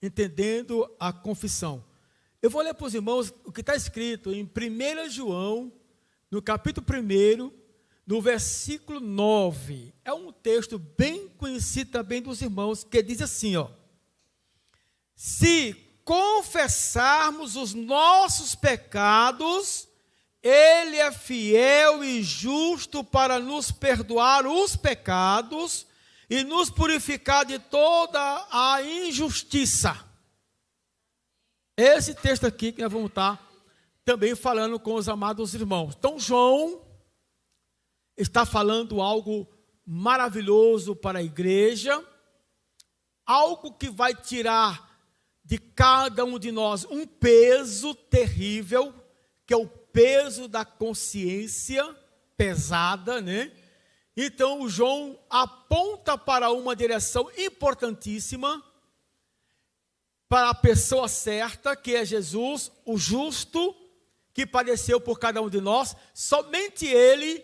entendendo a confissão. Eu vou ler para os irmãos o que está escrito em 1 João, no capítulo 1, no versículo 9. É um texto bem conhecido também dos irmãos, que diz assim, ó: se confessarmos os nossos pecados, Ele é fiel e justo para nos perdoar os pecados e nos purificar de toda a injustiça. Esse texto aqui que nós vamos estar também falando com os amados irmãos. Então, João está falando algo maravilhoso para a igreja, algo que vai tirar de cada um de nós um peso terrível, que é o peso da consciência pesada, né? Então, o João aponta para uma direção importantíssima, para a pessoa certa, que é Jesus, o justo, que padeceu por cada um de nós. Somente Ele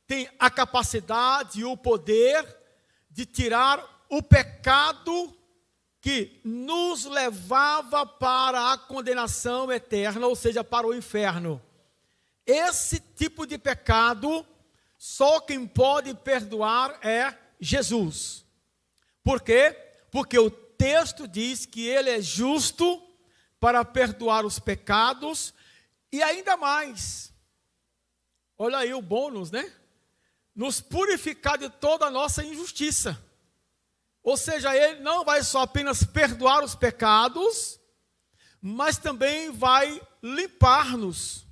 tem a capacidade e o poder de tirar o pecado que nos levava para a condenação eterna, ou seja, para o inferno. Esse tipo de pecado, só quem pode perdoar é Jesus. Por quê? Porque o texto diz que Ele é justo para perdoar os pecados e ainda mais, olha aí o bônus, né? Nos purificar de toda a nossa injustiça. Ou seja, Ele não vai só apenas perdoar os pecados, mas também vai limpar-nos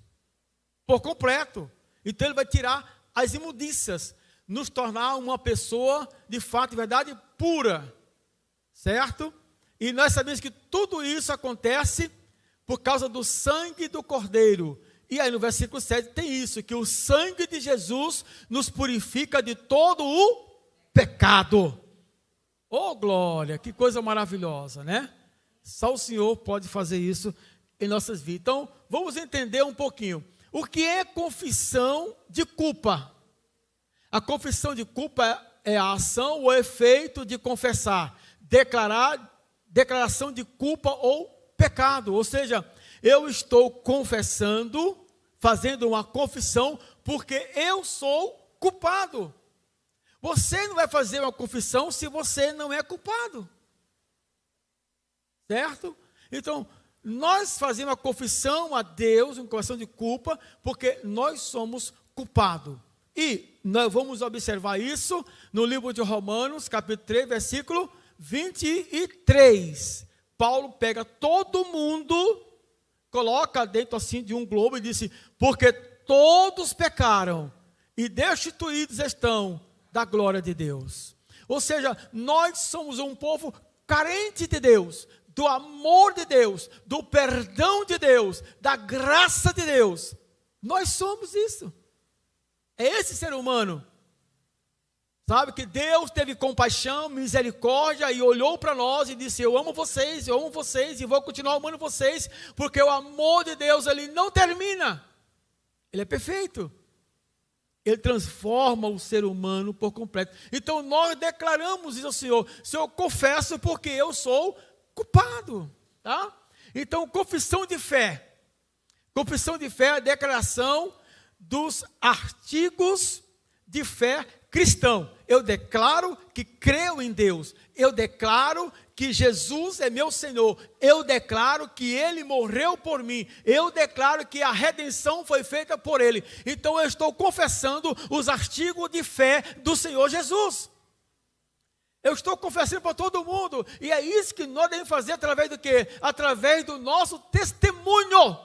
por completo. Então Ele vai tirar as imundícias, nos tornar uma pessoa de fato e verdade pura, certo? E nós sabemos que tudo isso acontece por causa do sangue do Cordeiro. E aí no versículo 7 tem isso, que o sangue de Jesus nos purifica de todo o pecado. Oh, glória, que coisa maravilhosa, né? Só o Senhor pode fazer isso em nossas vidas. Então, vamos entender um pouquinho. O que é confissão de culpa? A confissão de culpa é a ação ou efeito de confessar, declaração de culpa ou pecado. Ou seja, eu estou confessando, fazendo uma confissão, porque eu sou culpado. Você não vai fazer uma confissão se você não é culpado. Certo? Então, nós fazemos uma confissão a Deus, uma confissão de culpa, porque nós somos culpados. E nós vamos observar isso no livro de Romanos, capítulo 3, versículo 23. Paulo pega todo mundo, coloca dentro assim de um globo e disse: porque todos pecaram e destituídos estão da glória de Deus. Ou seja, nós somos um povo carente de Deus, do amor de Deus, do perdão de Deus, da graça de Deus. Nós somos isso. É esse ser humano. Sabe que Deus teve compaixão, misericórdia e olhou para nós e disse: eu amo vocês e vou continuar amando vocês, porque o amor de Deus ele não termina. Ele é perfeito. Ele transforma o ser humano por completo. Então nós declaramos isso ao Senhor: Senhor, eu confesso porque eu sou culpado. Tá? Então, confissão de fé. Confissão de fé é a declaração dos artigos de fé cristão. Eu declaro que creio em Deus. Eu declaro que Jesus é meu Senhor. Eu declaro que Ele morreu por mim. Eu declaro que a redenção foi feita por Ele. Então eu estou confessando os artigos de fé do Senhor Jesus. Eu estou confessando para todo mundo. E é isso que nós devemos fazer através do quê? Através do nosso testemunho.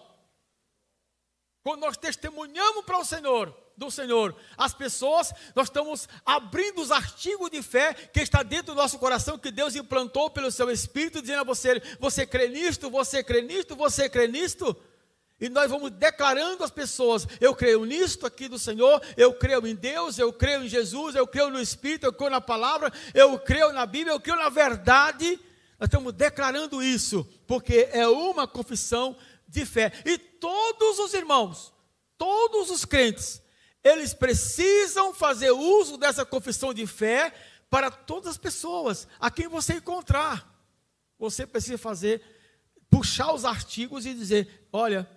Quando nós testemunhamos para o Senhor, do Senhor, as pessoas, nós estamos abrindo os artigos de fé que está dentro do nosso coração, que Deus implantou pelo seu Espírito, dizendo a você: você crê nisto, você crê nisto, você crê nisto. E nós vamos declarando às pessoas: eu creio nisto aqui do Senhor, eu creio em Deus, eu creio em Jesus, eu creio no Espírito, eu creio na palavra, eu creio na Bíblia, eu creio na verdade. Nós estamos declarando isso, porque é uma confissão de fé. E todos os irmãos, todos os crentes, eles precisam fazer uso dessa confissão de fé para todas as pessoas a quem você encontrar. você precisa puxar os artigos e dizer, olha,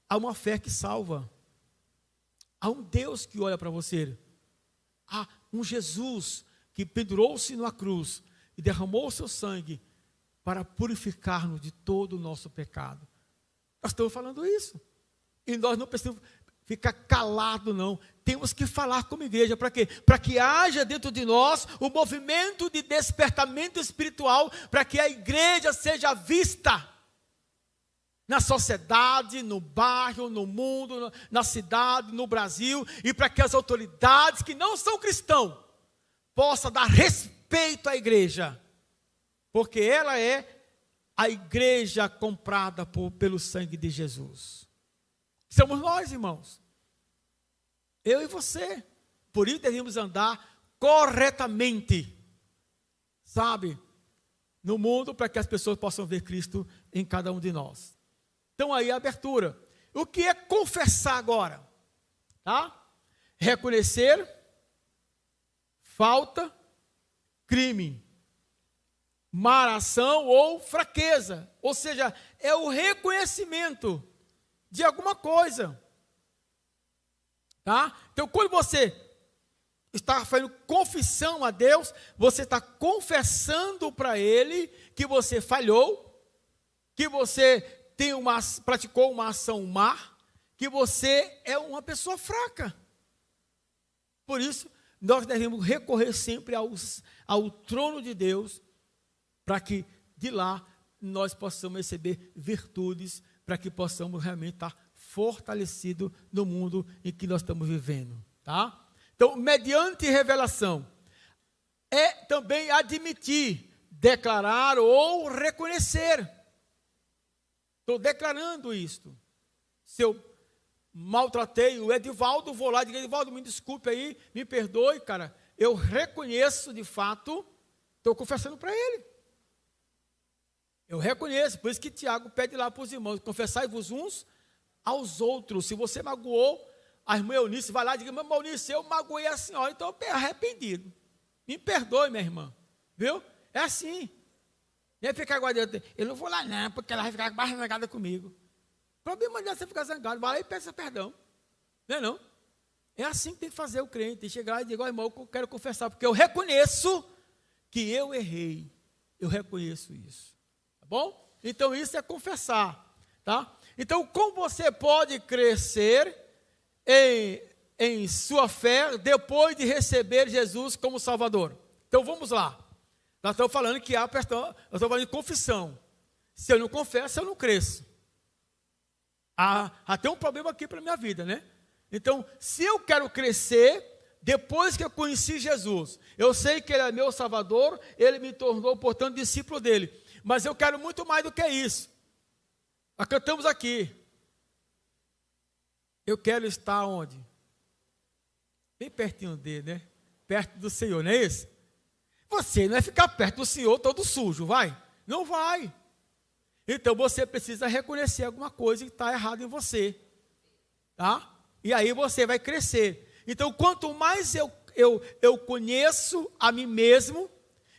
há uma fé que salva. Há um Deus que olha para você. Há um Jesus que pendurou-se na cruz e derramou o seu sangue para purificar-nos de todo o nosso pecado. Nós estamos falando isso. E nós não precisamos ficar calados, não. Temos que falar como igreja. Para quê? Para que haja dentro de nós o movimento de despertamento espiritual, para que a igreja seja vista na sociedade, no bairro, no mundo, na cidade, no Brasil, e para que as autoridades que não são cristãos possam dar respeito à igreja, porque ela é a igreja comprada pelo sangue de Jesus. Somos nós, irmãos. Eu e você. Por isso devemos andar corretamente, sabe, no mundo, para que as pessoas possam ver Cristo em cada um de nós. Então aí a abertura. O que é confessar agora? Tá? Reconhecer falta, crime, má ação ou fraqueza. Ou seja, é o reconhecimento de alguma coisa. Tá? Então quando você está fazendo confissão a Deus, você está confessando para Ele que você falhou, que você praticou uma ação má, que você é uma pessoa fraca. Por isso, nós devemos recorrer sempre ao trono de Deus, para que de lá nós possamos receber virtudes, para que possamos realmente estar fortalecidos no mundo em que nós estamos vivendo. Tá? Então, mediante revelação, é também admitir, declarar ou reconhecer. Estou declarando isto. Se eu maltratei o Edivaldo, vou lá e digo, Edivaldo, me desculpe aí, me perdoe, cara. Eu reconheço de fato, estou confessando para ele. Eu reconheço, por isso que Tiago pede lá para os irmãos, confessai-vos uns aos outros. Se você magoou a irmã Eunice, vai lá e diga, irmã Eunice, eu magoei a senhora, então eu estou arrependido. Me perdoe, minha irmã. Viu? É assim. Nem ficar guardando. Eu não vou lá não, porque ela vai ficar mais zangada comigo. O problema não é você ficar zangado, vai lá e peça perdão. Não é não? É assim que tem que fazer o crente, tem que chegar e dizer, ó, irmão, eu quero confessar, porque eu reconheço que eu errei. Eu reconheço isso. Tá bom? Então isso é confessar. Tá? Então como você pode crescer em sua fé depois de receber Jesus como Salvador? Então vamos lá. Nós estamos falando que nós estamos falando de confissão. Se eu não confesso, eu não cresço. Tem um problema aqui para a minha vida, né? Então, se eu quero crescer, depois que eu conheci Jesus, eu sei que Ele é meu Salvador, Ele me tornou, portanto, discípulo dEle. Mas eu quero muito mais do que isso. Nós cantamos aqui. Eu quero estar onde? Bem pertinho dele, né? Perto do Senhor, não é isso? Você não vai ficar perto do Senhor todo sujo, vai? Não vai. Então você precisa reconhecer alguma coisa que está errada em você. Tá? E aí você vai crescer. Então quanto mais eu conheço a mim mesmo,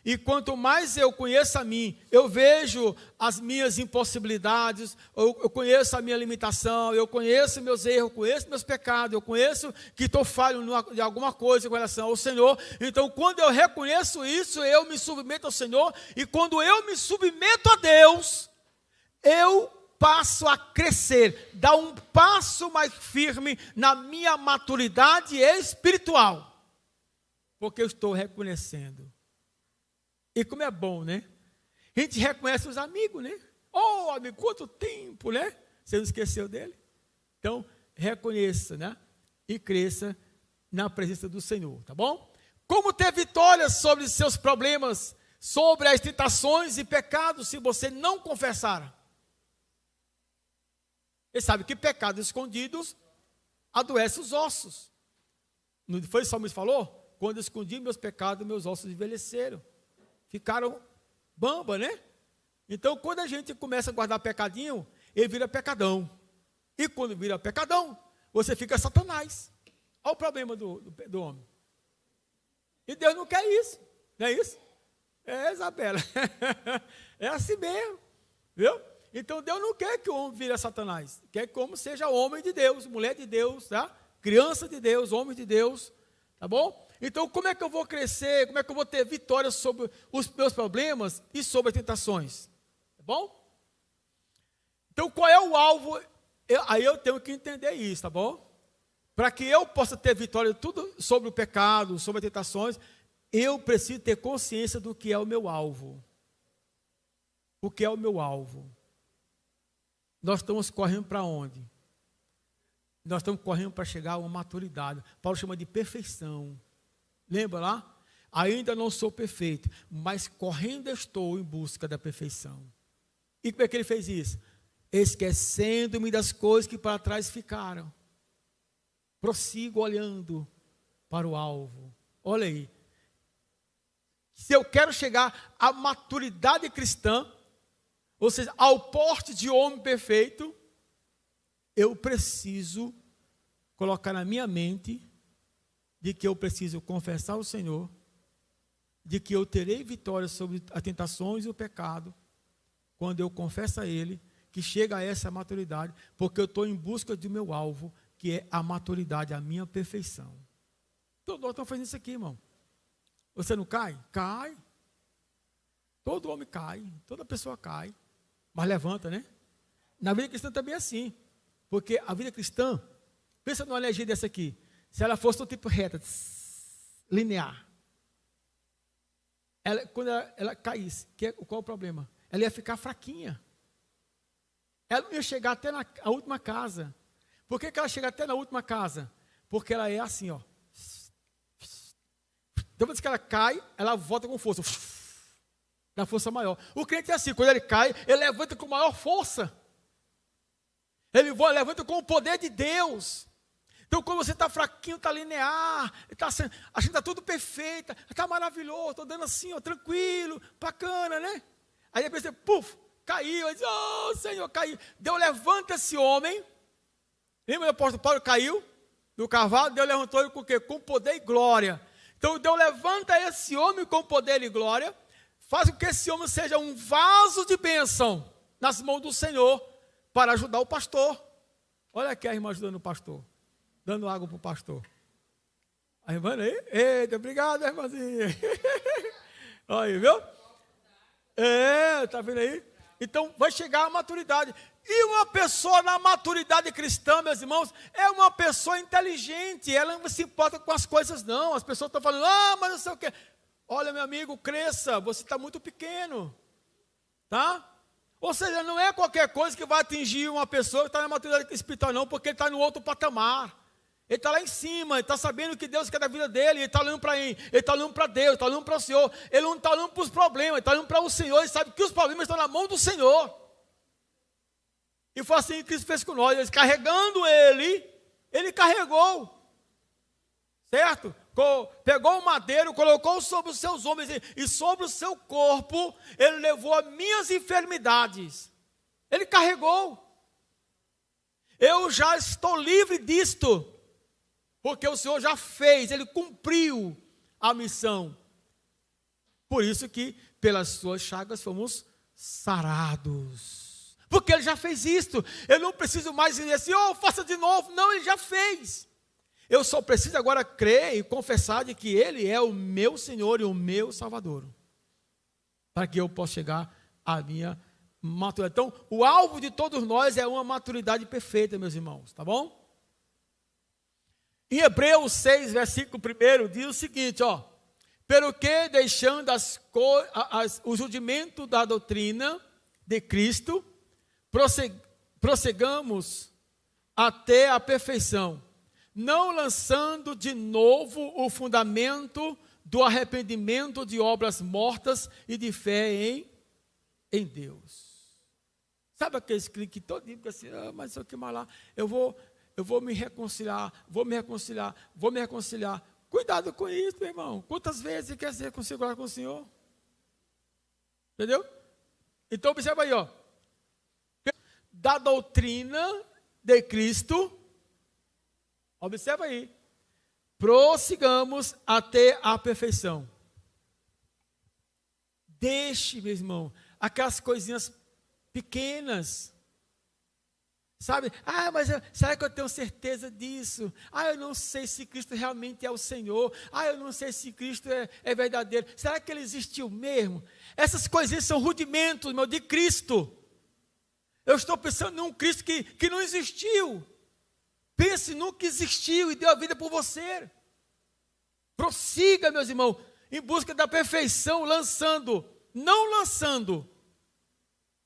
e quanto mais eu conheço a mim, eu vejo as minhas impossibilidades, eu conheço a minha limitação, eu conheço meus erros, eu conheço meus pecados, eu conheço que estou falho de alguma coisa com relação ao Senhor. Então, quando eu reconheço isso, eu me submeto ao Senhor, e quando eu me submeto a Deus, eu passo a crescer, dar um passo mais firme na minha maturidade espiritual, porque eu estou reconhecendo. E como é bom, né? A gente reconhece os amigos, né? Oh, amigo, quanto tempo, né? Você não esqueceu dele? Então, reconheça, né? E cresça na presença do Senhor, tá bom? Como ter vitória sobre seus problemas, sobre as tentações e pecados, se você não confessar? Ele sabe que pecados escondidos adoecem os ossos. Não foi isso que o salmista falou? Quando eu escondi meus pecados, meus ossos envelheceram. Ficaram bamba, né? Então, quando a gente começa a guardar pecadinho, ele vira pecadão. E quando vira pecadão, você fica Satanás. Olha o problema do homem. E Deus não quer isso, não é isso? É, Isabela. É assim mesmo. Viu? Então Deus não quer que o homem vire Satanás. Quer que o homem seja homem de Deus, mulher de Deus, tá? Criança de Deus, homem de Deus. Tá bom? Então como é que eu vou crescer? Como é que eu vou ter vitória sobre os meus problemas e sobre as tentações? Tá bom? Então qual é o alvo? Aí eu tenho que entender isso, tá bom? Para que eu possa ter vitória tudo sobre o pecado, sobre as tentações, eu preciso ter consciência do que é o meu alvo. O que é o meu alvo? Nós estamos correndo para onde? Nós estamos correndo para chegar a uma maturidade. Paulo chama de perfeição. Lembra lá? Ainda não sou perfeito, mas correndo estou em busca da perfeição. E como é que ele fez isso? Esquecendo-me das coisas que para trás ficaram. Prossigo olhando para o alvo. Olha aí. Se eu quero chegar à maturidade cristã, ou seja, ao porte de homem perfeito, eu preciso colocar na minha mente de que eu preciso confessar ao Senhor, de que eu terei vitória sobre as tentações e o pecado, quando eu confesso a Ele, que chega a essa maturidade, porque eu estou em busca do meu alvo, que é a maturidade, a minha perfeição. Todos nós estamos fazendo isso aqui, irmão. Você não cai? Cai. Todo homem cai, toda pessoa cai, mas levanta, né? Na vida cristã também é assim, porque a vida cristã, pensa numa energia dessa aqui, se ela fosse do tipo reta, linear, quando ela caísse, qual é o problema? Ela ia ficar fraquinha. Ela não ia chegar até a última casa. Por que ela chega até na última casa? Porque ela é assim, ó. Depois que ela cai, ela volta com força. Da força maior. O crente é assim, quando ele cai, ele levanta com maior força. Ele levanta com o poder de Deus. Então, quando você está fraquinho, está linear, achando que está tudo perfeito, está maravilhoso, estou dando assim, ó, tranquilo, bacana, né? Aí depois você, puf, caiu, aí diz, oh, Senhor, caiu. Deus levanta esse homem. Lembra do apóstolo Paulo caiu do cavalo? Deus levantou ele com o quê? Com poder e glória. Então, Deus levanta esse homem com poder e glória, faz com que esse homem seja um vaso de bênção nas mãos do Senhor para ajudar o pastor. Olha aqui a irmã ajudando o pastor, dando água para o pastor. A irmã aí, eita, obrigado, irmãzinha. Olha aí, viu? Tá vendo aí? Então, vai chegar a maturidade. E uma pessoa na maturidade cristã, meus irmãos, é uma pessoa inteligente, ela não se importa com as coisas não. As pessoas estão falando, mas não sei o quê. Olha, meu amigo, cresça, você está muito pequeno, tá? Ou seja, não é qualquer coisa que vai atingir uma pessoa que está na maturidade espiritual não, porque ele está no outro patamar. Ele está lá em cima, ele está sabendo o que Deus quer da vida dele, ele está olhando para ele está olhando para Deus, ele está olhando para o Senhor, ele não está olhando para os problemas, ele está olhando para o Senhor, ele sabe que os problemas estão na mão do Senhor. E foi assim que Cristo fez com nós, ele carregando ele carregou, certo? Pegou o madeiro, colocou sobre os seus ombros e sobre o seu corpo, ele levou as minhas enfermidades, ele carregou. Eu já estou livre disto, porque o Senhor já fez, ele cumpriu a missão. Por isso que pelas suas chagas fomos sarados. Porque ele já fez isto. Eu não preciso mais dizer assim, faça de novo. Não, ele já fez. Eu só preciso agora crer e confessar de que ele é o meu Senhor e o meu Salvador. Para que eu possa chegar à minha maturidade. Então, o alvo de todos nós é uma maturidade perfeita, meus irmãos. Tá bom? Em Hebreus 6, versículo 1, diz o seguinte, pelo que deixando o rudimento da doutrina de Cristo, prossigamos até a perfeição, não lançando de novo o fundamento do arrependimento de obras mortas e de fé em Deus. Sabe aqueles que todo dia ficam assim, mas isso aqui mais lá, eu vou me reconciliar, vou me reconciliar. Cuidado com isso, meu irmão. Quantas vezes você quer se reconciliar com o Senhor? Entendeu? Então observa aí, da doutrina de Cristo, observa aí, prossigamos até a perfeição. deixe, meu irmão, aquelas coisinhas pequenas. Sabe? Mas será que eu tenho certeza disso? Eu não sei se Cristo realmente é o Senhor. Eu não sei se Cristo é verdadeiro. Será que Ele existiu mesmo? Essas coisinhas são rudimentos, meu, de Cristo. Eu estou pensando num Cristo que não existiu. Pense num que existiu e deu a vida por você. Prossiga, meus irmãos, em busca da perfeição, não lançando,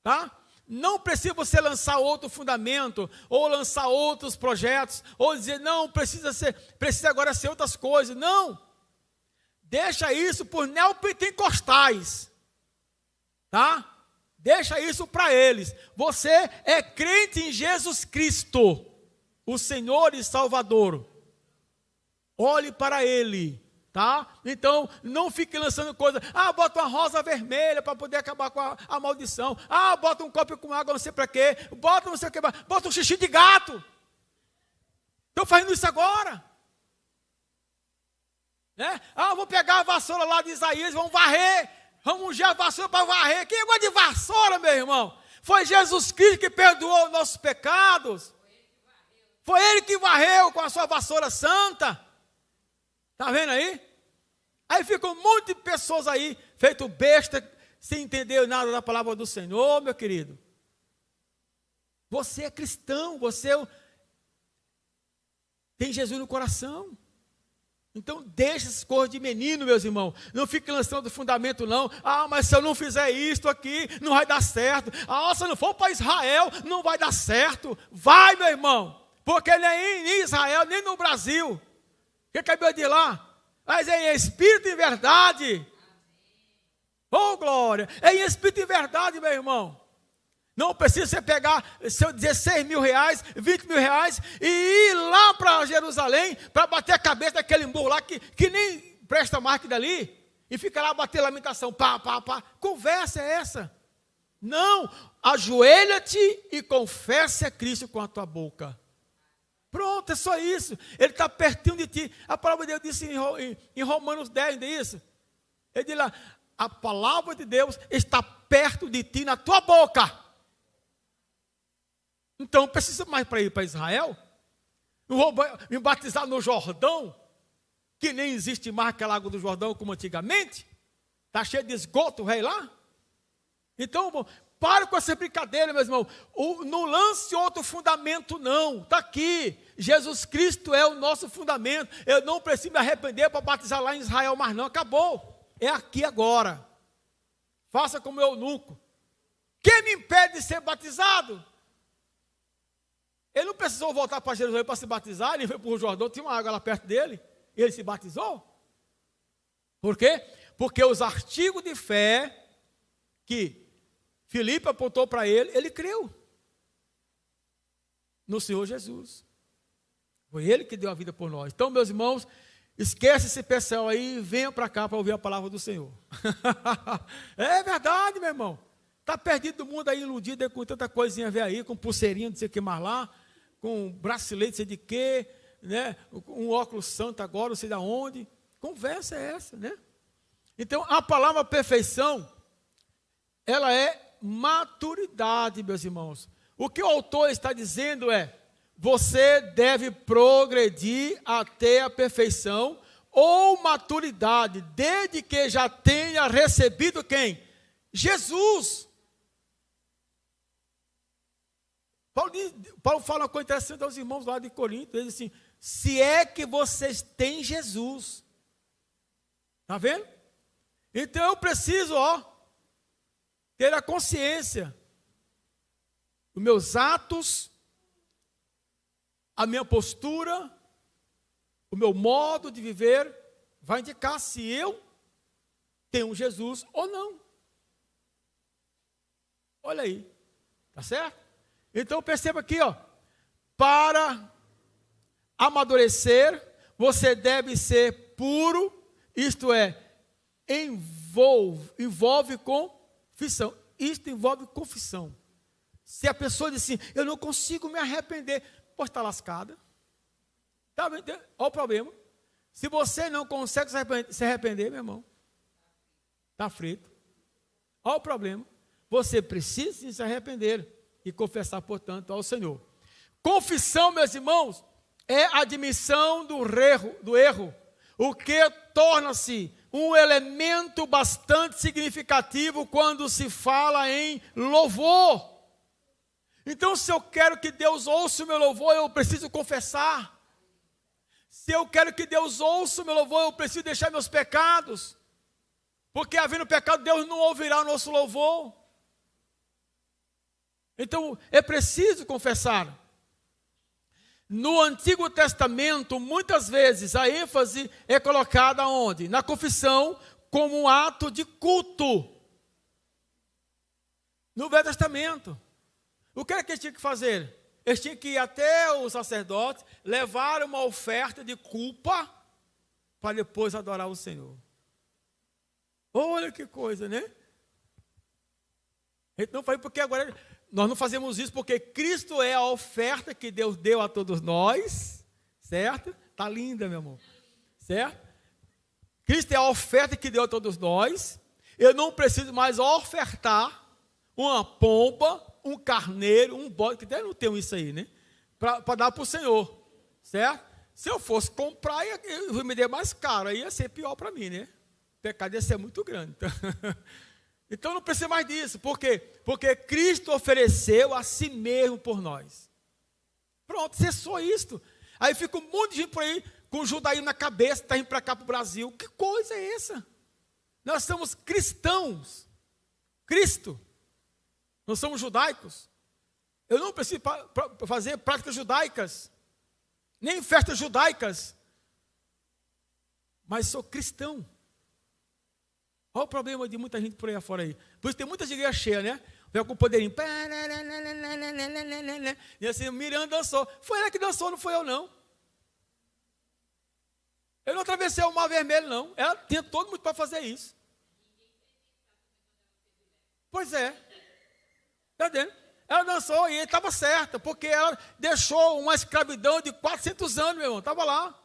tá? Não precisa você lançar outro fundamento, ou lançar outros projetos, ou dizer, não, precisa agora ser outras coisas. Não. Deixa isso por neopentecostais. Tá? Deixa isso para eles. Você é crente em Jesus Cristo, o Senhor e Salvador. Olhe para Ele. Tá? Então, não fique lançando coisa. Bota uma rosa vermelha para poder acabar com a maldição. Bota um copo com água, não sei para quê. Bota não sei o que. Bota um xixi de gato. Estou fazendo isso agora. Né? Vou pegar a vassoura lá de Isaías, vamos varrer. Vamos ungir a vassoura para varrer. Quem gosta de vassoura, meu irmão? Foi Jesus Cristo que perdoou os nossos pecados. Foi Ele que varreu com a sua vassoura santa. Está vendo aí? Aí ficam um monte de pessoas aí, feito besta, sem entender nada da palavra do Senhor, meu querido. Você é cristão, tem Jesus no coração. Então deixa essas coisas de menino, meus irmãos. Não fique lançando fundamento não. Mas se eu não fizer isto aqui, não vai dar certo. Se eu não for para Israel, não vai dar certo. Vai, meu irmão. Porque nem em Israel, nem no Brasil. O que acabou de ir lá? Mas é em espírito e verdade. Oh, glória. É em espírito e verdade, meu irmão. Não precisa você pegar seus 16 mil reais, 20 mil reais e ir lá para Jerusalém para bater a cabeça daquele murro lá que nem presta mais que dali. E fica lá bater lamentação. Pá. Conversa é essa? Não. Ajoelha-te e confesse a Cristo com a tua boca. Pronto, é só isso. Ele está pertinho de ti. A palavra de Deus disse em Romanos 10, não é isso? Ele diz lá, a palavra de Deus está perto de ti, na tua boca. Então, precisa mais para ir para Israel? Não vou me batizar no Jordão, que nem existe mais aquela água do Jordão como antigamente? Está cheio de esgoto, vai lá? Então, para com essa brincadeira, meus irmãos. Não lance outro fundamento, não. Está aqui. Jesus Cristo é o nosso fundamento. Eu não preciso me arrepender para batizar lá em Israel, mas não. Acabou. É aqui agora. Faça como eu nunca. Quem me impede de ser batizado? Ele não precisou voltar para Jerusalém para se batizar. Ele foi para o Jordão, tinha uma água lá perto dele. E ele se batizou. Por quê? Porque os artigos de fé que Filipe apontou para ele creu no Senhor Jesus. Foi Ele que deu a vida por nós. Então, meus irmãos, esquece esse pessoal aí e venham para cá para ouvir a palavra do Senhor. É verdade, meu irmão. Está perdido do mundo aí, iludido com tanta coisinha a ver aí, com pulseirinha, não sei o que mais lá, com bracelete, não sei de quê, né? Um óculos santo agora, não sei de onde. Conversa é essa, né? Então, a palavra perfeição, ela é maturidade, meus irmãos. O que o autor está dizendo é, você deve progredir até a perfeição ou maturidade, desde que já tenha recebido quem? Jesus. Paulo fala uma coisa interessante aos irmãos lá de Corinto, ele diz assim, se é que vocês têm Jesus. Está vendo? Então eu preciso, ter a consciência dos meus atos, a minha postura, o meu modo de viver, vai indicar se eu tenho Jesus ou não. Olha aí, tá certo? Então perceba aqui, para amadurecer, você deve ser puro, isto é, envolve confissão. Isto envolve confissão. Se a pessoa diz assim, eu não consigo me arrepender, pois está lascada. Tá vendo? Olha o problema. Se você não consegue se arrepender, meu irmão, está frito. Olha o problema. Você precisa se arrepender e confessar, portanto, ao Senhor. Confissão, meus irmãos, é a admissão do erro, o que torna-se um elemento bastante significativo quando se fala em louvor. Então, se eu quero que Deus ouça o meu louvor, eu preciso confessar. Se eu quero que Deus ouça o meu louvor, eu preciso deixar meus pecados. Porque havendo pecado, Deus não ouvirá o nosso louvor. Então, é preciso confessar. No Antigo Testamento, muitas vezes, a ênfase é colocada onde? Na confissão, como um ato de culto. No Velho Testamento, o que é que eles tinham que fazer? Eles tinham que ir até o sacerdote, levar uma oferta de culpa, para depois adorar o Senhor. Olha que coisa, né? A gente não faz porque agora... Nós não fazemos isso porque Cristo é a oferta que Deus deu a todos nós, certo? Está linda, meu amor, certo? Cristo é a oferta que deu a todos nós. Eu não preciso mais ofertar uma pomba, um carneiro, um bode, que até não tem isso aí, né? Para dar para o Senhor, certo? Se eu fosse comprar, eu me der mais caro, aí ia ser pior para mim, né? O pecado ia ser muito grande. Então não precisa mais disso. Por quê? Porque Cristo ofereceu a si mesmo por nós. Pronto, cessou isto. Aí fica um monte de gente por aí com o judaísmo na cabeça, está indo para cá para o Brasil. Que coisa é essa? Nós somos cristãos. Cristo. Nós somos judaicos. Eu não preciso fazer práticas judaicas, nem festas judaicas. Mas sou cristão. Olha o problema de muita gente por aí afora aí. Por isso tem muitas igrejas cheias, né? Vem com o poderinho. E assim, Miriam dançou. Foi ela que dançou, não foi eu, não. Eu não atravessei o mar vermelho, não. Ela tinha todo mundo para fazer isso. Pois é. Está entendendo? Ela dançou e estava certa, porque ela deixou uma escravidão de 400 anos, meu irmão. Estava lá.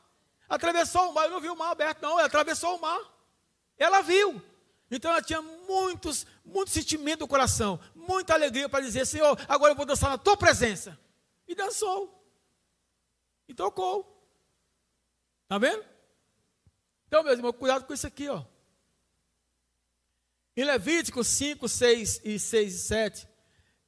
Atravessou o mar. Eu não vi o mar aberto, não. Ela atravessou o mar. Ela viu. Então ela tinha muito sentimento no coração, muita alegria para dizer: Senhor, agora eu vou dançar na tua presença. E dançou. E tocou. Está vendo? Então, meus irmãos, cuidado com isso aqui, ó. Em Levíticos 5, 6 e 7,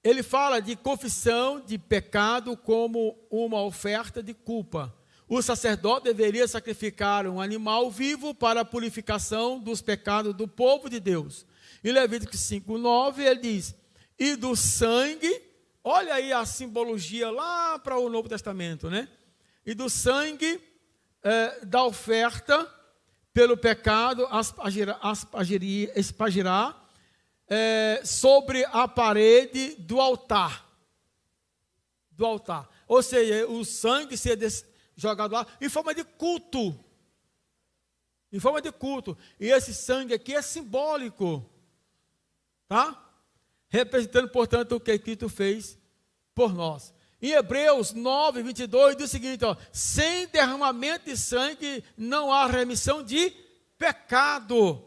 ele fala de confissão de pecado como uma oferta de culpa. O sacerdote deveria sacrificar um animal vivo para a purificação dos pecados do povo de Deus. Em Levítico 5:9, ele diz: e do sangue, olha aí a simbologia lá para o Novo Testamento, né? E do sangue da oferta pelo pecado aspergirá sobre a parede do altar. Do altar. Ou seja, o sangue seria jogado lá em forma de culto. Em forma de culto. E esse sangue aqui é simbólico. Tá? Representando, portanto, o que Cristo fez por nós. Em Hebreus 9, 22, diz o seguinte: ó, sem derramamento de sangue não há remissão de pecado.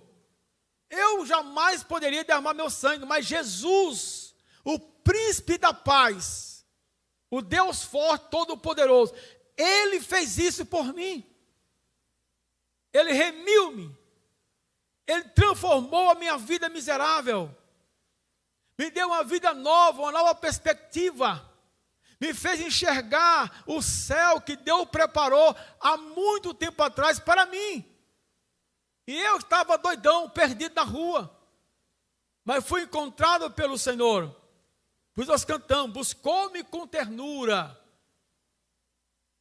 Eu jamais poderia derramar meu sangue, mas Jesus, o príncipe da paz, o Deus forte, todo-poderoso, Ele fez isso por mim. Ele remiu-me. Ele transformou a minha vida miserável. Me deu uma vida nova, uma nova perspectiva. Me fez enxergar o céu que Deus preparou há muito tempo atrás para mim. E eu estava doidão, perdido na rua. Mas fui encontrado pelo Senhor. Pois nós cantamos: buscou-me com ternura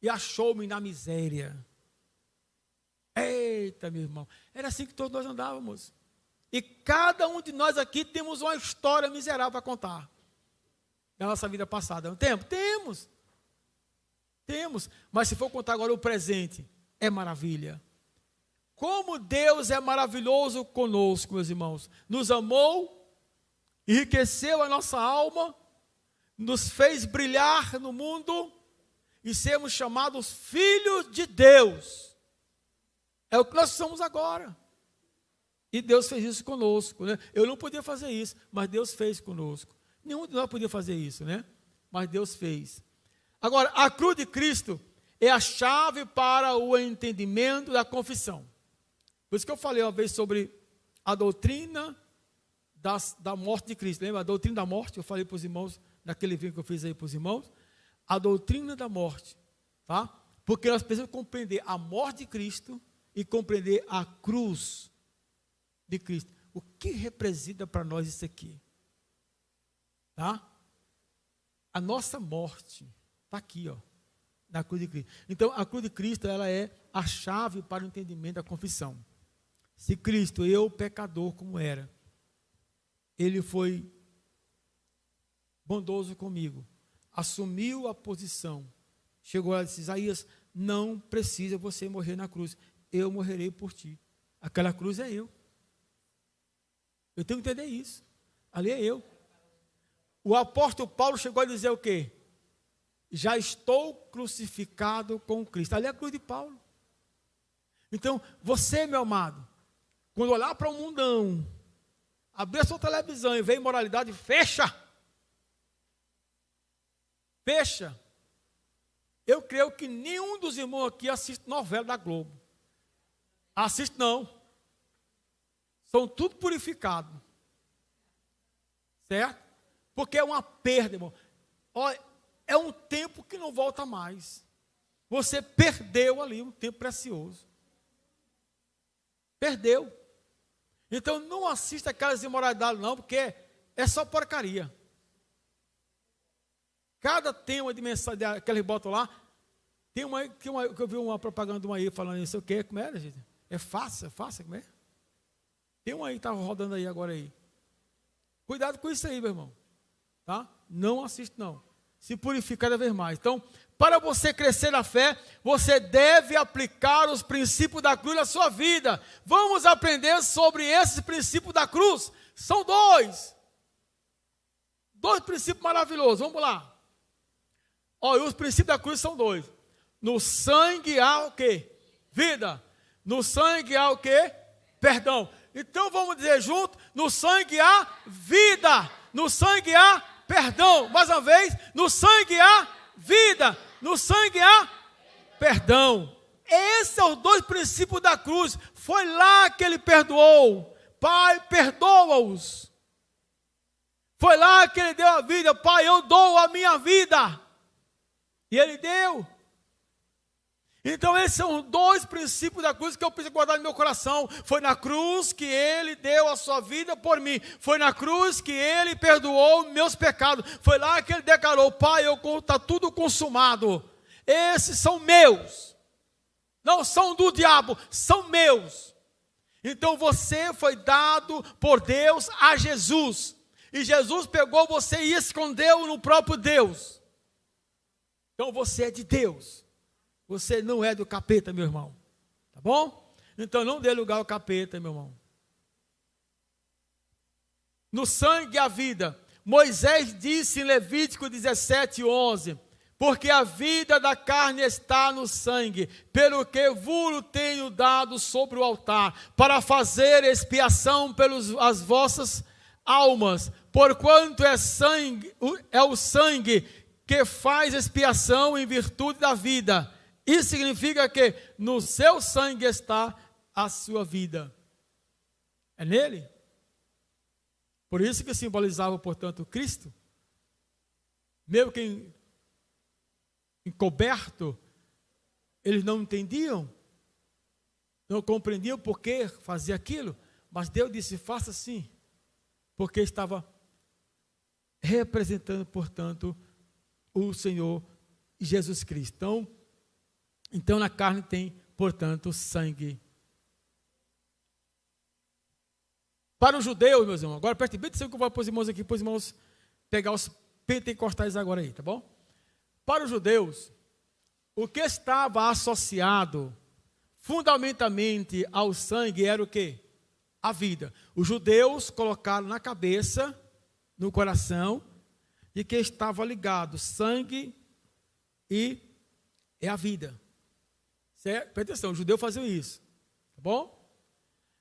e achou-me na miséria. Eita, meu irmão, era assim que todos nós andávamos. E cada um de nós aqui temos uma história miserável para contar da nossa vida passada. Não temos? Temos. Temos. Mas se for contar agora o presente, é maravilha. Como Deus é maravilhoso conosco, meus irmãos. Nos amou, enriqueceu a nossa alma, nos fez brilhar no mundo e sermos chamados filhos de Deus. É o que nós somos agora. E Deus fez isso conosco, né? Eu não podia fazer isso, mas Deus fez conosco. Nenhum de nós podia fazer isso, né? Mas Deus fez. Agora, a cruz de Cristo é a chave para o entendimento da confissão. Por isso que eu falei uma vez sobre a doutrina da morte de Cristo. Lembra? A doutrina da morte, eu falei para os irmãos, naquele vídeo que eu fiz aí para os irmãos. A doutrina da morte, tá? Porque nós precisamos compreender a morte de Cristo e compreender a cruz de Cristo. O que representa para nós isso aqui? Tá? A nossa morte está aqui, ó, na cruz de Cristo. Então, a cruz de Cristo, ela é a chave para o entendimento da confissão. Se Cristo, eu, pecador como era, Ele foi bondoso comigo, assumiu a posição, chegou lá e disse: Isaías, não precisa você morrer na cruz, eu morrerei por ti. Aquela cruz é eu. Eu tenho que entender isso. Ali é eu. O apóstolo Paulo chegou a dizer o quê? Já estou crucificado com Cristo. Ali é a cruz de Paulo. Então, você, meu amado, quando olhar para o mundão, abrir a sua televisão e ver imoralidade, fecha. Fecha. Eu creio que nenhum dos irmãos aqui assiste novela da Globo. Assiste não. São tudo purificados. Certo? Porque é uma perda, irmão. Olha, é um tempo que não volta mais. Você perdeu ali um tempo precioso. Perdeu. Então não assista aquelas imoralidades não, porque é só porcaria. Cada tema de mensagem que eles botam lá, tem uma que eu vi uma propaganda de uma aí falando isso, o quê? Como era, gente? É fácil, como é? Tem uma aí que está rodando aí agora aí. Cuidado com isso aí, meu irmão. Tá? Não assiste não. Se purificar cada vez mais. Então, para você crescer na fé, você deve aplicar os princípios da cruz na sua vida. Vamos aprender sobre esses princípios da cruz. São dois. Dois princípios maravilhosos. Vamos lá. Olha, os princípios da cruz são dois. No sangue há o quê? Vida. No sangue há o quê? Perdão. Então vamos dizer junto, no sangue há vida. No sangue há perdão. Mais uma vez, no sangue há vida. No sangue há perdão. Esses são os dois princípios da cruz. Foi lá que ele perdoou. Pai, perdoa-os. Foi lá que ele deu a vida. Pai, eu dou a minha vida. E ele deu. Então esses são os dois princípios da cruz que eu preciso guardar no meu coração. Foi na cruz que ele deu a sua vida por mim. Foi na cruz que ele perdoou meus pecados. Foi lá que ele declarou: Pai, está tudo consumado. Esses são meus. Não são do diabo, são meus. Então você foi dado por Deus a Jesus. E Jesus pegou você e escondeu no próprio Deus. Então você é de Deus. Você não é do capeta, meu irmão. Tá bom? Então não dê lugar ao capeta, meu irmão. No sangue a vida. Moisés disse em Levítico 17:11: porque a vida da carne está no sangue, pelo que vos tenho dado sobre o altar, para fazer expiação pelas vossas almas, porquanto é o sangue que faz expiação em virtude da vida. Isso significa que no seu sangue está a sua vida. É nele. Por isso que simbolizava, portanto, Cristo. Mesmo que encoberto, eles não entendiam, não compreendiam por que fazia aquilo, mas Deus disse: faça assim, porque estava representando, portanto, o Senhor Jesus Cristo. Então na carne tem, portanto, sangue. Para os judeus, meus irmãos, agora preste bem atenção que eu vou para os irmãos aqui, para os irmãos pegar os pentecostais agora aí, tá bom? Para os judeus, o que estava associado fundamentalmente ao sangue era o quê? A vida. Os judeus colocaram na cabeça, no coração, de que estava ligado sangue e é a vida. Certo? Presta atenção, os judeus faziam isso. Tá bom?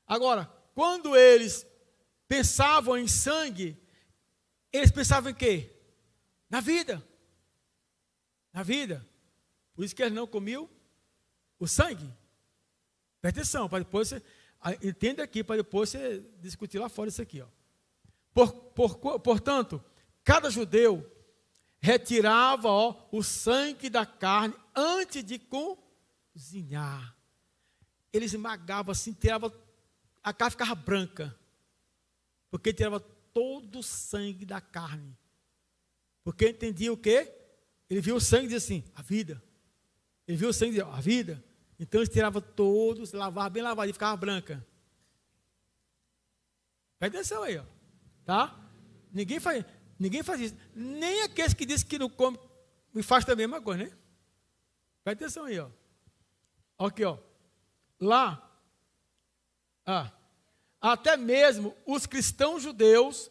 Agora, quando eles pensavam em sangue, eles pensavam em quê? Na vida. Na vida. Por isso que eles não comiam o sangue. Presta atenção, para depois você... Entenda aqui, para depois você discutir lá fora isso aqui. Ó. Portanto, cada judeu retirava o sangue da carne antes de cozinhar. Eles esmagavam assim, tirava, a carne ficava branca. Porque tirava todo o sangue da carne. Porque entendia o quê? Ele viu o sangue e dizia assim, a vida. Ele viu o sangue e dizia, a vida. Então eles tiravam todos, lavavam bem lavado e ficava branca. Presta atenção aí, ó. Tá? Ninguém faz isso. Nem aqueles que dizem que não come, me faz também a mesma coisa, né? Presta atenção aí, ó. Aqui, ó. Lá, até mesmo os cristãos judeus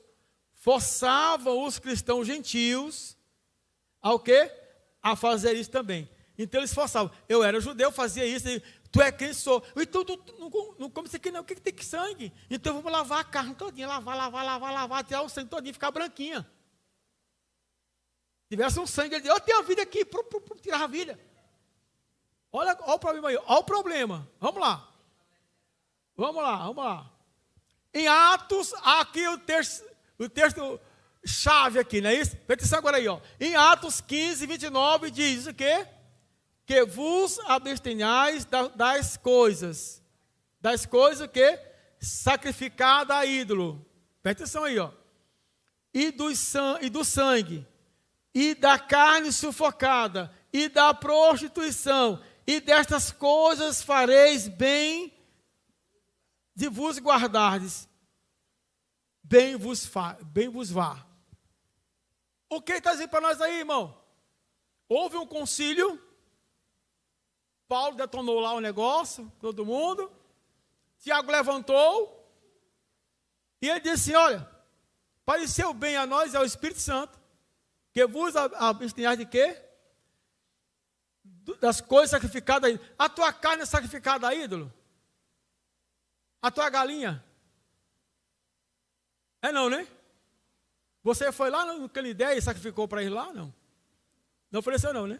forçavam os cristãos gentios ao quê? A fazer isso também. Então eles forçavam. Eu era judeu, fazia isso. Tu é quem sou. Então tu não come isso aqui não. O que tem que sangue? Então vamos lavar a carne todinha. Lavar. Tirar o sangue todinho e ficar branquinha. Se tivesse um sangue, ele dizia, eu tenho a vida aqui. Tirar a vida. Olha o problema aí. Olha o problema. Vamos lá. Em Atos, aqui o texto chave aqui, não é isso? Presta atenção agora aí, ó. Em Atos 15, 29, diz o quê? Que vos abstenhais das coisas o quê? Sacrificada a ídolo. Presta atenção aí, ó. E do sangue, e da carne sufocada, e da prostituição, e destas coisas fareis bem de vos guardardes. Bem vos vá. O que está dizendo para nós aí, irmão? Houve um concílio. Paulo detonou lá o negócio, todo mundo. Tiago levantou. E ele disse, olha, pareceu bem a nós, é o Espírito Santo, que vos abstenhais de quê? Das coisas sacrificadas a ídolo. A tua carne é sacrificada a ídolo? A tua galinha? É não, né? Você foi lá no Canideia e sacrificou para ir lá? Não. Não ofereceu não, né?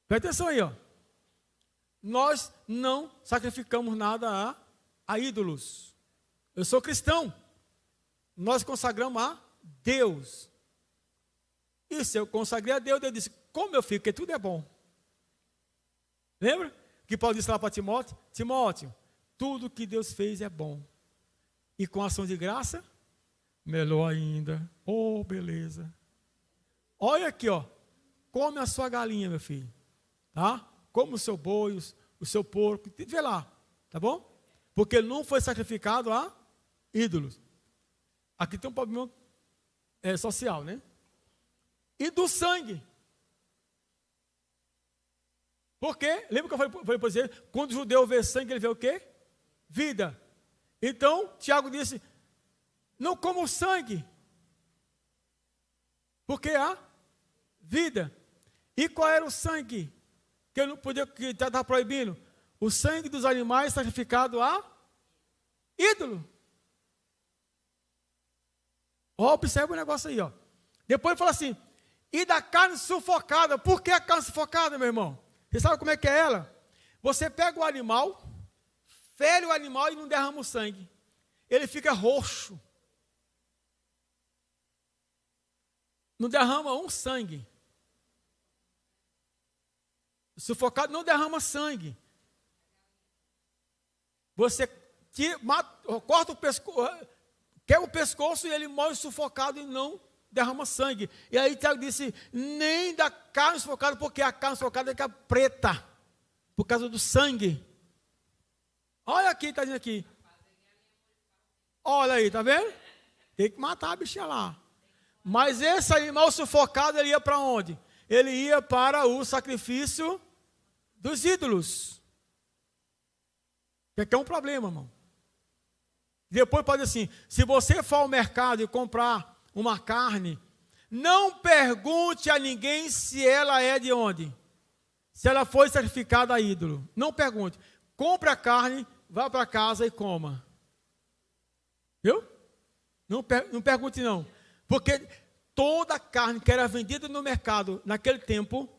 Presta atenção aí, ó. Nós não sacrificamos nada a ídolos. Eu sou cristão. Nós consagramos a Deus. E se eu consagrei a Deus, Deus disse, como eu fico, porque tudo é bom. Lembra? Que Paulo disse lá para Timóteo? Timóteo, tudo que Deus fez é bom. E com ação de graça, melhor ainda. Oh, beleza. Olha aqui, ó. Come a sua galinha, meu filho. Tá? Como o seu boi, o seu porco, vê lá, tá bom? Porque não foi sacrificado a ídolos. Aqui tem um problema social, né? E do sangue. Por quê? Lembra que eu falei para você? Quando o judeu vê sangue, ele vê o quê? Vida. Então, Tiago disse, não coma o sangue. Porque há vida. E qual era o sangue? Que eu não podia, que estava proibindo? O sangue dos animais sacrificado a ídolo. Observa o negócio aí, ó. Depois ele fala assim, e da carne sufocada. Por que a carne sufocada, meu irmão? Você sabe como é que é ela? Você pega o animal, fere o animal e não derrama o sangue. Ele fica roxo. Não derrama um sangue. Sufocado não derrama sangue. Você corta o pescoço, quebra o pescoço e ele morre sufocado e não derrama sangue. E aí Tiago disse, nem da carne sufocada, porque a carne sufocada fica preta, por causa do sangue. Olha aqui, está dizendo aqui. Olha aí, está vendo? Tem que matar a bichinha lá. Mas esse animal sufocado, ele ia para onde? Ele ia para o sacrifício dos ídolos. Que é um problema, irmão. Depois pode dizer assim, se você for ao mercado e comprar uma carne, não pergunte a ninguém se ela é de onde. Se ela foi sacrificada a ídolo. Não pergunte. Compre a carne, vá para casa e coma. Não pergunte não. Porque toda a carne que era vendida no mercado naquele tempo,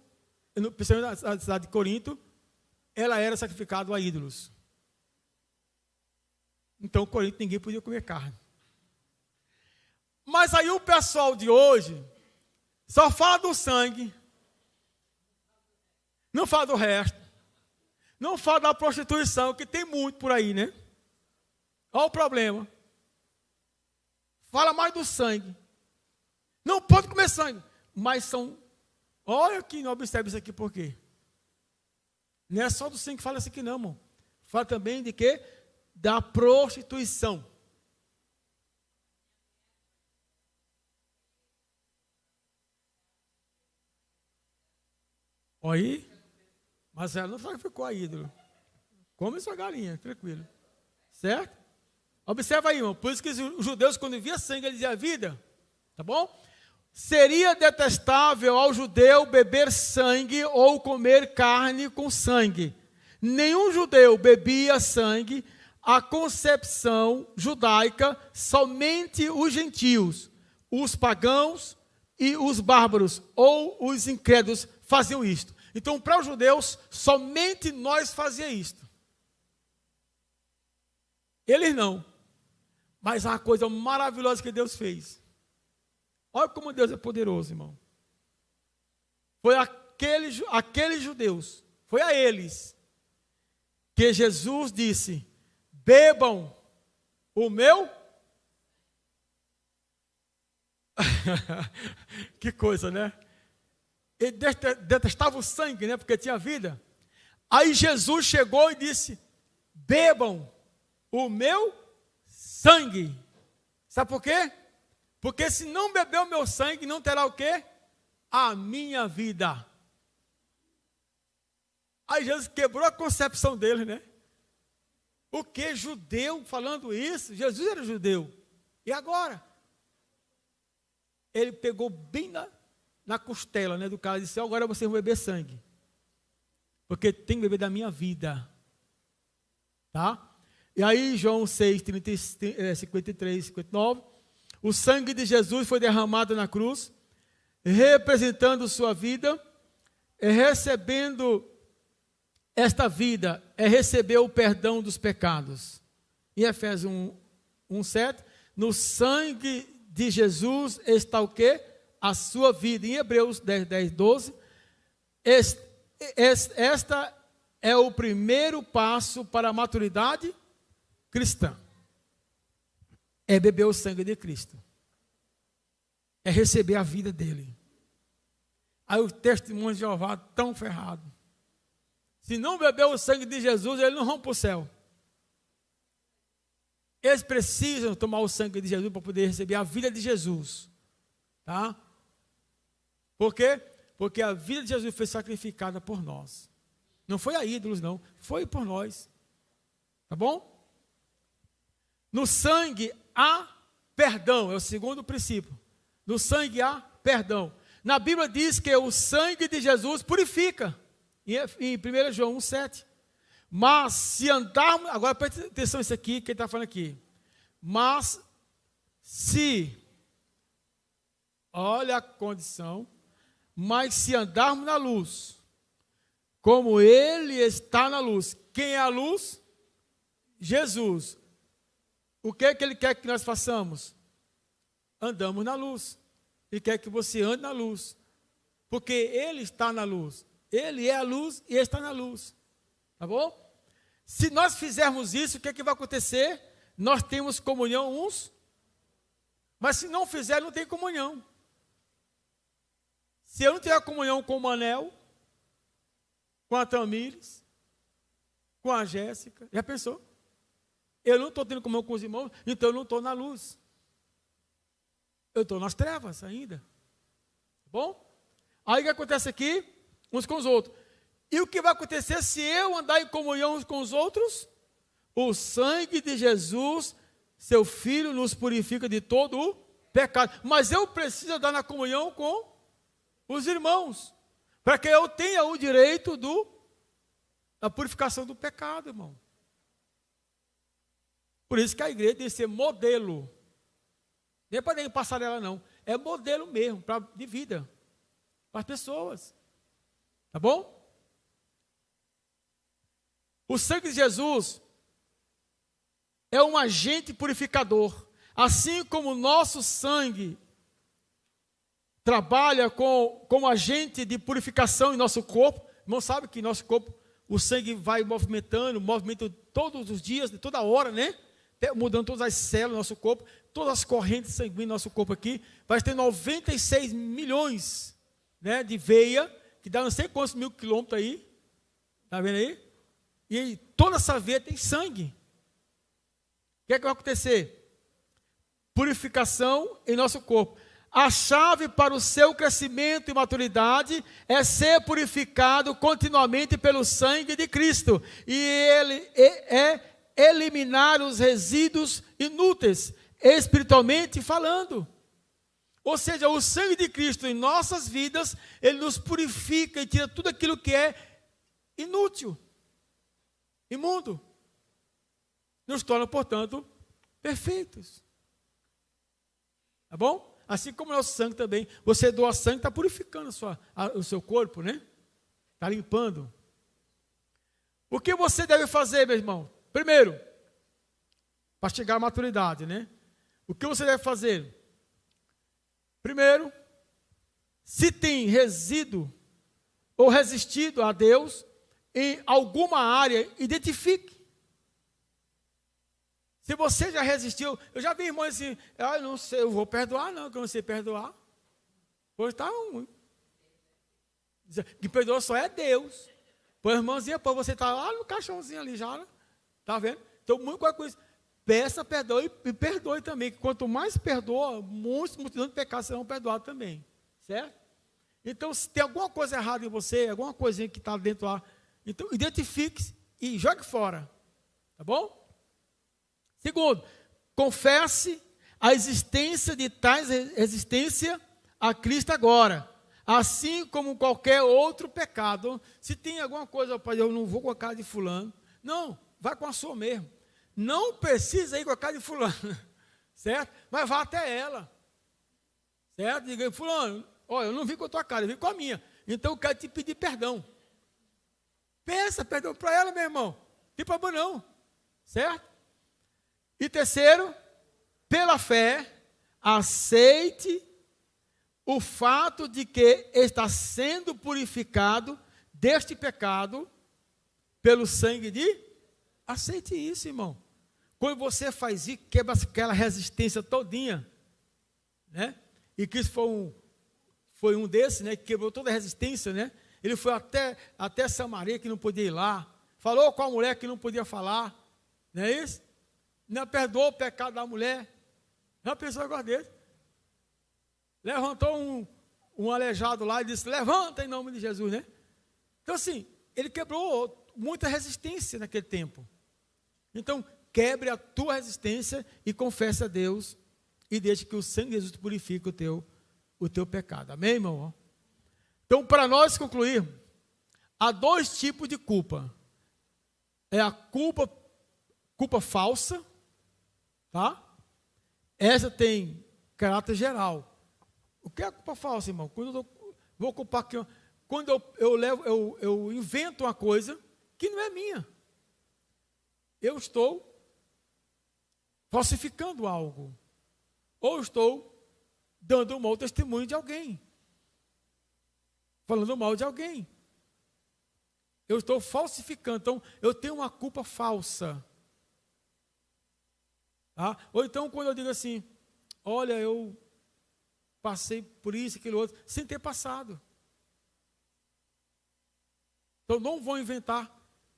principalmente na cidade de Corinto, ela era sacrificada a ídolos. Então, Corinto, ninguém podia comer carne. Mas aí o pessoal de hoje só fala do sangue, não fala do resto, não fala da prostituição, que tem muito por aí, né? Olha o problema. Fala mais do sangue. Não pode comer sangue, mas são... Olha aqui, não observe isso aqui por quê. Não é só do sangue que fala isso aqui não, irmão. Fala também de quê? Da prostituição. Olha aí. Mas ela não sacrificou a ídolo. Come sua galinha, tranquilo. Certo? Observa aí, irmão. Por isso que os judeus, quando via sangue, eles diziam a vida. Tá bom? Seria detestável ao judeu beber sangue ou comer carne com sangue. Nenhum judeu bebia sangue. A concepção judaica, somente os gentios, os pagãos e os bárbaros ou os incrédulos faziam isto. Então, para os judeus, somente nós fazíamos isto. Eles não. Mas há uma coisa maravilhosa que Deus fez. Olha como Deus é poderoso, irmão. Foi aqueles judeus, foi a eles, que Jesus disse: bebam o meu. Que coisa, né? Ele detestava o sangue, né? Porque tinha vida. Aí Jesus chegou e disse: bebam o meu sangue. Sabe por quê? Porque se não beber o meu sangue, não terá o quê? A minha vida. Aí Jesus quebrou a concepção dele, né? O que? Judeu falando isso? Jesus era judeu. E agora? Ele pegou bem na costela, né, do cara e disse: agora vocês vão beber sangue. Porque tem que beber da minha vida. Tá? E aí, João 6, 53, 59. O sangue de Jesus foi derramado na cruz, representando sua vida, recebendo esta vida, receber o perdão dos pecados. Em Efésios 1, 7, no sangue de Jesus está o quê? A sua vida. Em Hebreus 10, 12, esta é o primeiro passo para a maturidade cristã. É beber o sangue de Cristo. É receber a vida dele. Aí o testemunho de Jeová tão ferrado. Se não beber o sangue de Jesus, eles não vão para o céu. Eles precisam tomar o sangue de Jesus para poder receber a vida de Jesus. Tá? Por quê? Porque a vida de Jesus foi sacrificada por nós. Não foi a ídolos, não. Foi por nós. Tá bom? No sangue há perdão. É o segundo princípio. No sangue há perdão. Na Bíblia diz que o sangue de Jesus purifica. Em 1 João 1, 7. Mas se andarmos... Agora preste atenção nisso aqui, que ele está falando aqui. Mas se... Olha a condição. Mas se andarmos na luz, como ele está na luz. Quem é a luz? Jesus. O que é que ele quer que nós façamos? Andamos na luz. Ele quer que você ande na luz. Porque ele está na luz. Ele é a luz e ele está na luz. Tá bom? Se nós fizermos isso, o que é que vai acontecer? Nós temos comunhão uns. Mas se não fizer, não tem comunhão. Se eu não tiver comunhão com o Manel, com a Tamires, com a Jéssica, já pensou? Eu não estou tendo comunhão com os irmãos, então eu não estou na luz. Eu estou nas trevas ainda. Bom? Aí o que acontece aqui? Uns com os outros. E o que vai acontecer se eu andar em comunhão uns com os outros? O sangue de Jesus, seu Filho, nos purifica de todo o pecado. Mas eu preciso andar na comunhão com os irmãos, para que eu tenha o direito da purificação do pecado, irmão. Por isso que a igreja tem que ser modelo. Nem para nem passarela, não. É modelo mesmo, de vida, para as pessoas. Tá bom? O sangue de Jesus é um agente purificador. Assim como o nosso sangue trabalha como agente de purificação em nosso corpo. Irmão, sabe que nosso corpo, o sangue vai movimenta todos os dias, toda hora, né? Mudando todas as células do nosso corpo, todas as correntes sanguíneas do nosso corpo aqui. Vai ter 96 milhões, né, de veia, que dá não sei quantos mil quilômetros aí. Está vendo aí? E aí, toda essa veia tem sangue. O que é que vai acontecer? Purificação em nosso corpo. A chave para o seu crescimento e maturidade é ser purificado continuamente pelo sangue de Cristo. E ele é eliminar os resíduos inúteis, espiritualmente falando. Ou seja, o sangue de Cristo em nossas vidas, ele nos purifica e tira tudo aquilo que é inútil, imundo. Nos torna, portanto, perfeitos. Tá bom? Assim como o nosso sangue também. Você doa sangue, está purificando o seu corpo, né? Está limpando. O que você deve fazer, meu irmão? Primeiro, para chegar à maturidade, né? O que você deve fazer? Primeiro, se tem resíduo ou resistido a Deus em alguma área, identifique. Se você já resistiu, eu já vi irmãos assim, eu não sei, eu vou perdoar não, que eu não sei perdoar. Pois está ruim. Que perdoa só é Deus. Pois, irmãzinha, pois você está lá no caixãozinho ali já, está vendo? Então, muita coisa. Peça perdão e perdoe também, que quanto mais perdoa, muitos multidões de pecados serão perdoados também. Certo? Então, se tem alguma coisa errada em você, alguma coisinha que está dentro lá, então identifique-se e jogue fora. Tá bom? Segundo, confesse a existência de tais resistência a Cristo agora, assim como qualquer outro pecado. Se tem alguma coisa, pai, eu não vou com a cara de fulano. Não, vai com a sua mesmo. Não precisa ir com a cara de fulano, certo? Mas vá até ela, certo? Diga, fulano, olha, eu não vim com a tua cara, eu vim com a minha. Então eu quero te pedir perdão. Peça perdão para ela, meu irmão. Não tem problema não, certo? E terceiro, pela fé, aceite o fato de que está sendo purificado deste pecado pelo sangue de... Aceite isso, irmão. Quando você faz isso, quebra aquela resistência todinha, né? E Cristo foi um desses, né? Que quebrou toda a resistência, né? Ele foi até Samaria, que não podia ir lá. Falou com a mulher que não podia falar. Não é isso? Não perdoou o pecado da mulher. Já pensou agora dele? Levantou um aleijado lá e disse, levanta em nome de Jesus, né? Então assim, ele quebrou muita resistência naquele tempo. Então, quebre a tua resistência e confesse a Deus e deixe que o sangue de Jesus purifique o teu pecado. Amém, irmão? Então, para nós concluirmos, há dois tipos de culpa. É a culpa falsa, tá? Essa tem caráter geral. O que é a culpa falsa, irmão? Quando eu vou culpar aqui, quando eu invento uma coisa que não é minha. Eu estou falsificando algo. Ou estou dando um mau testemunho de alguém. Falando mal de alguém. Eu estou falsificando. Então, eu tenho uma culpa falsa. Tá? Ou então, quando eu digo assim, olha, eu passei por isso, aquilo outro, sem ter passado. Então, não vou inventar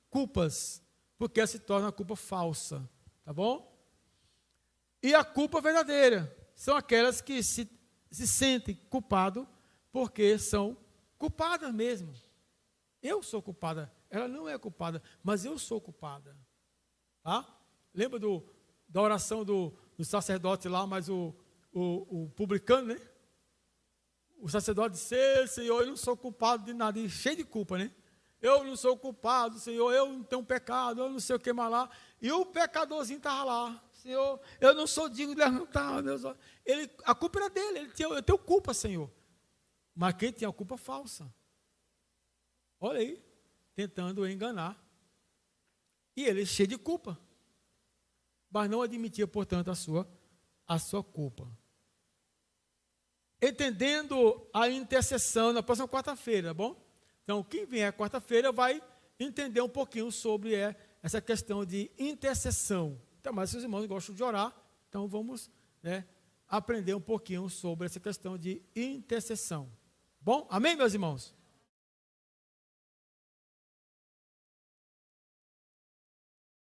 culpas, porque ela se torna uma culpa falsa. Tá bom? E a culpa verdadeira são aquelas que se sentem culpadas porque são culpadas mesmo. Eu sou culpada. Ela não é culpada, mas eu sou culpada. Tá? Lembra da oração do sacerdote lá, mas o publicano, né? O sacerdote disse, Senhor, eu não sou culpado de nada, e cheio de culpa, né? Eu não sou culpado, Senhor, eu não tenho pecado, eu não sei o que mais lá. E o pecadorzinho estava lá, Senhor, eu não sou digno de levantar meus olhos. A culpa era dele, eu tenho culpa, Senhor. Mas quem tinha a culpa falsa? Olha aí, tentando enganar. E ele cheio de culpa. Mas não admitia, portanto, a sua culpa. Entendendo a intercessão na próxima quarta-feira, tá bom? Então, quem vier quarta-feira vai entender um pouquinho sobre essa questão de intercessão. Então, mas se os irmãos gostam de orar, então vamos aprender um pouquinho sobre essa questão de intercessão. Bom? Amém, meus irmãos?